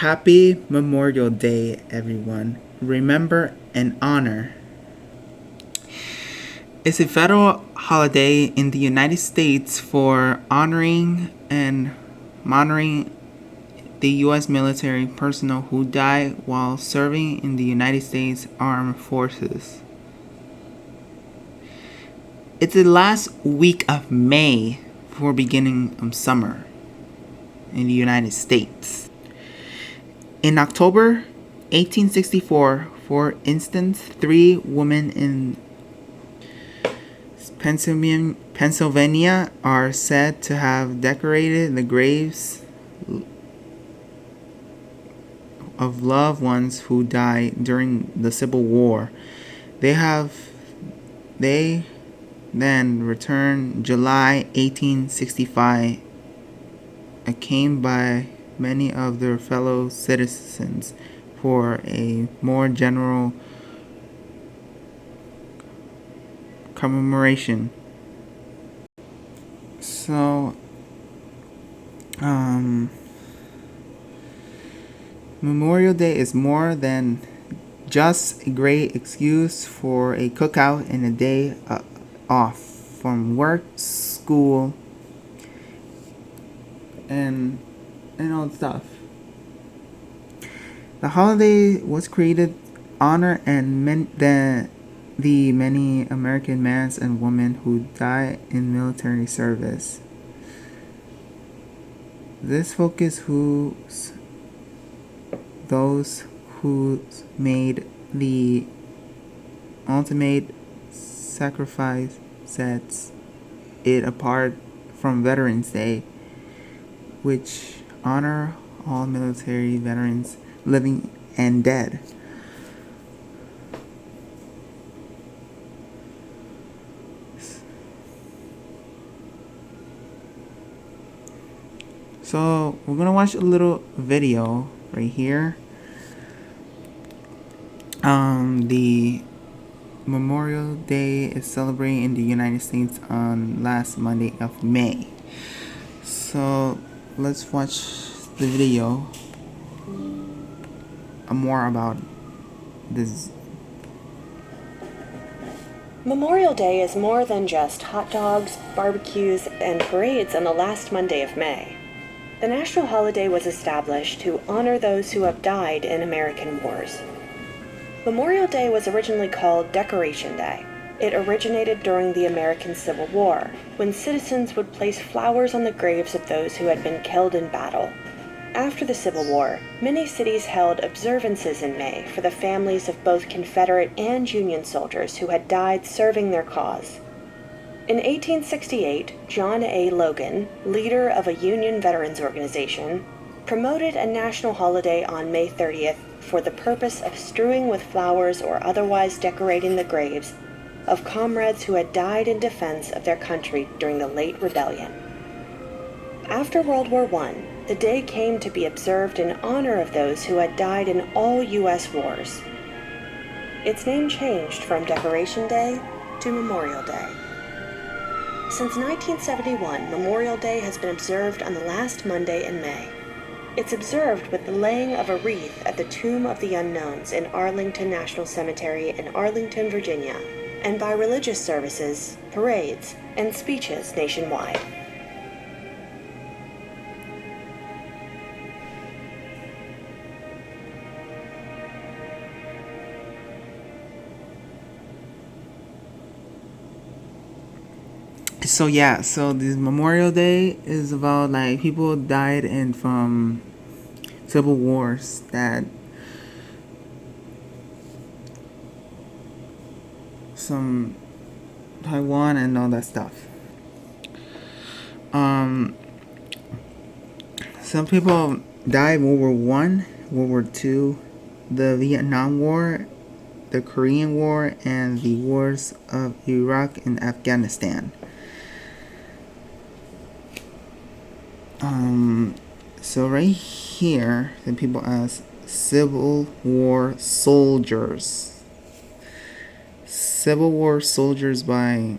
Happy Memorial Day, everyone. Remember and honor. It's a federal holiday in the United States for honoring and monitoring the U.S. military personnel who died while serving in the United States Armed Forces. It's the last week of May before beginning of summer in the United States. In October 1864, for instance, 3 women in Pennsylvania are said to have decorated the graves of loved ones who died during the Civil War. They then returned July 1865 and came by many of their fellow citizens for a more general commemoration. So, Memorial Day is more than just a great excuse for a cookout and a day off from work, school, and all that stuff. The holiday was created honor and the many American men and women who died in military service. This focus those who made the ultimate sacrifice sets it apart from Veterans Day, which honor all military veterans, living and dead. So we're gonna watch a little video right here. The Memorial Day is celebrated in the United States on last Monday of May. So let's watch the video more about this. Memorial Day is more than just hot dogs, barbecues, and parades on the last Monday of May. The national holiday was established to honor those who have died in American wars. Memorial Day was originally called Decoration Day. It originated during the American Civil War, when citizens would place flowers on the graves of those who had been killed in battle. After the Civil War, many cities held observances in May for the families of both Confederate and Union soldiers who had died serving their cause. In 1868, John A. Logan, leader of a Union veterans organization, promoted a national holiday on May 30th for the purpose of strewing with flowers or otherwise decorating the graves of comrades who had died in defense of their country during the late rebellion. After World War I, the day came to be observed in honor of those who had died in all U.S. wars. Its name changed from Decoration Day to Memorial Day. Since 1971, Memorial Day has been observed on the last Monday in May. It's observed with the laying of a wreath at the Tomb of the Unknowns in Arlington National Cemetery in Arlington, Virginia, and by religious services, parades, and speeches nationwide. So this Memorial Day is about like people died in from civil wars that some Taiwan and all that stuff. Some people died World War One, World War Two, the Vietnam War, the Korean War, and the wars of Iraq and Afghanistan. So right here, the people ask Civil War Soldiers. Civil War Soldiers by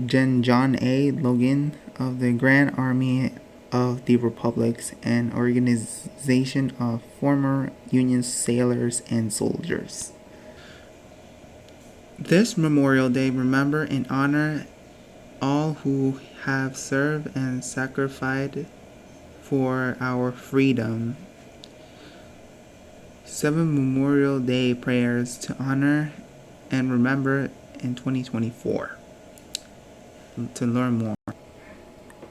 John A. Logan of the Grand Army of the Republics, an organization of former Union sailors and soldiers. This Memorial Day, remember and honor all who have served and sacrificed for our freedom. 7 Memorial Day prayers to honor and remember in 2024. To learn more,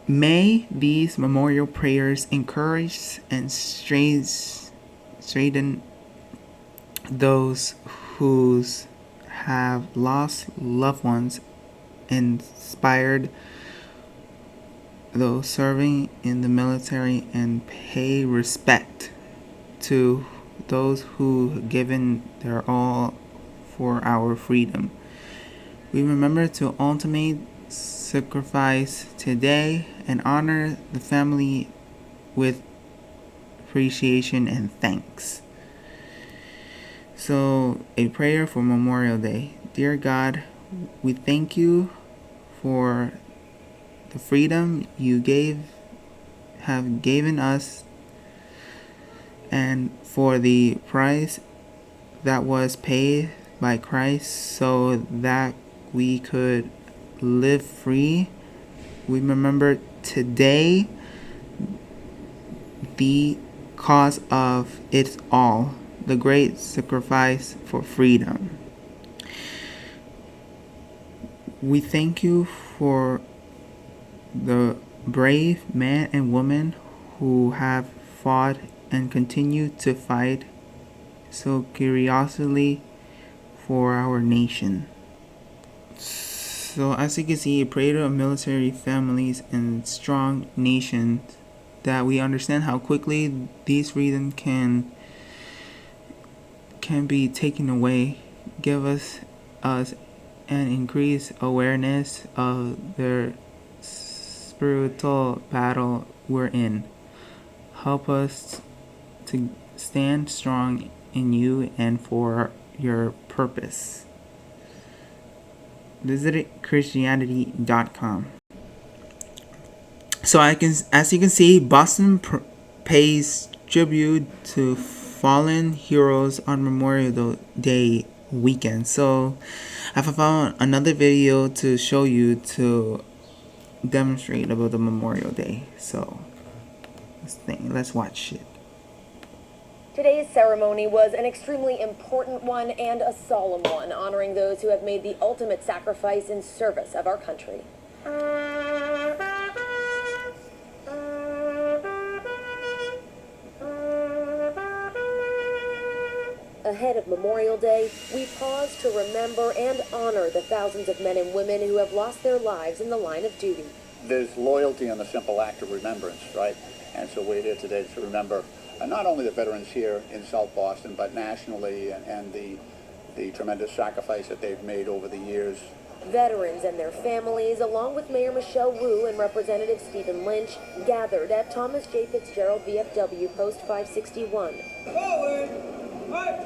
may these memorial prayers encourage and strengthen those who have lost loved ones, inspired those serving in the military, and pay respect to those who given their all for our freedom. We remember to ultimate sacrifice today and honor the family with appreciation and thanks. So, a prayer for Memorial Day. Dear God, we thank you for the freedom you have given us, and for the price that was paid by Christ so that we could live free. We remember today the cause of it all, the great sacrifice for freedom. We thank you for the brave men and women who have fought and continue to fight so curiously for our nation. So as you can see, a prayer of military families and strong nations, that we understand how quickly these freedoms can be taken away. Give us an increased awareness of their spiritual battle we're in. Help us to stand strong in you and for your purpose. Visit Christianity.com. So as you can see, Boston pays tribute to fallen heroes on Memorial Day weekend. So I found another video to show you to demonstrate about the Memorial Day. So let's watch it. Today's ceremony was an extremely important one and a solemn one, honoring those who have made the ultimate sacrifice in service of our country. Ahead of Memorial Day, we pause to remember and honor the thousands of men and women who have lost their lives in the line of duty. There's loyalty in the simple act of remembrance, right? And so we're here today to remember not only the veterans here in South Boston, but nationally, and the tremendous sacrifice that they've made over the years. Veterans and their families, along with Mayor Michelle Wu and Representative Stephen Lynch, gathered at Thomas J. Fitzgerald VFW Post 561.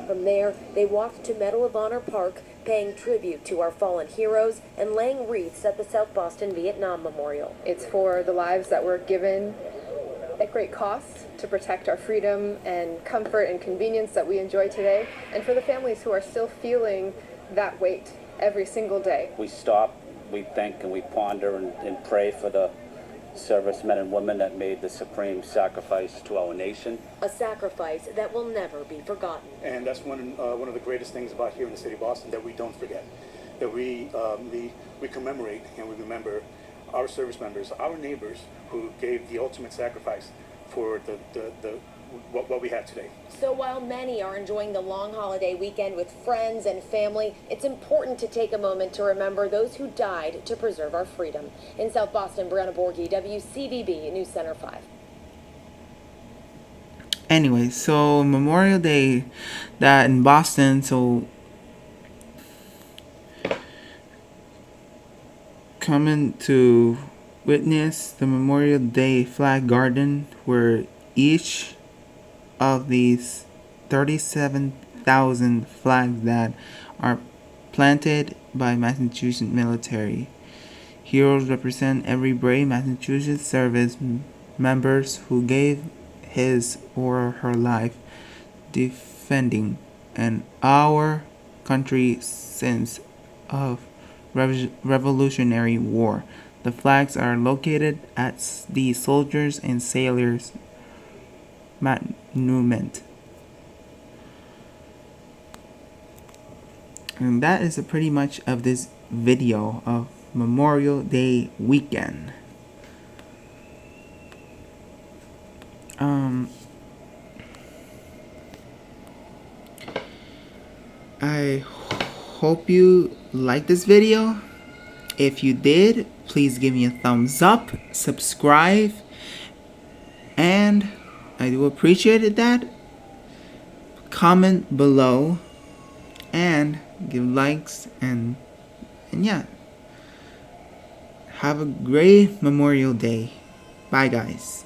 From there, they walked to Medal of Honor Park, paying tribute to our fallen heroes and laying wreaths at the South Boston Vietnam Memorial. It's for the lives that were given at great cost to protect our freedom and comfort and convenience that we enjoy today, and for the families who are still feeling that weight every single day. We stop, we think, and we ponder and pray for the servicemen and women that made the supreme sacrifice to our nation. A sacrifice that will never be forgotten. And that's one of the greatest things about here in the city of Boston, that we don't forget, that we commemorate and we remember our service members, our neighbors who gave the ultimate sacrifice for what we have today. So while many are enjoying the long holiday weekend with friends and family, it's important to take a moment to remember those who died to preserve our freedom. In South Boston, Brianna Borghi, WCVB News Center 5. Anyway, so Memorial Day, that in Boston, so coming to witness the Memorial Day flag garden, where each of these 37,000 flags that are planted by Massachusetts military heroes represent every brave Massachusetts members who gave his or her life defending and our country since of Revolutionary War. The flags are located at the Soldiers and Sailors Monument. And that is pretty much of this video of Memorial Day weekend. I hope you liked this video. If you did, please give me a thumbs up, subscribe, and I do appreciate that. Comment below and give likes and yeah. Have a great Memorial Day. Bye guys.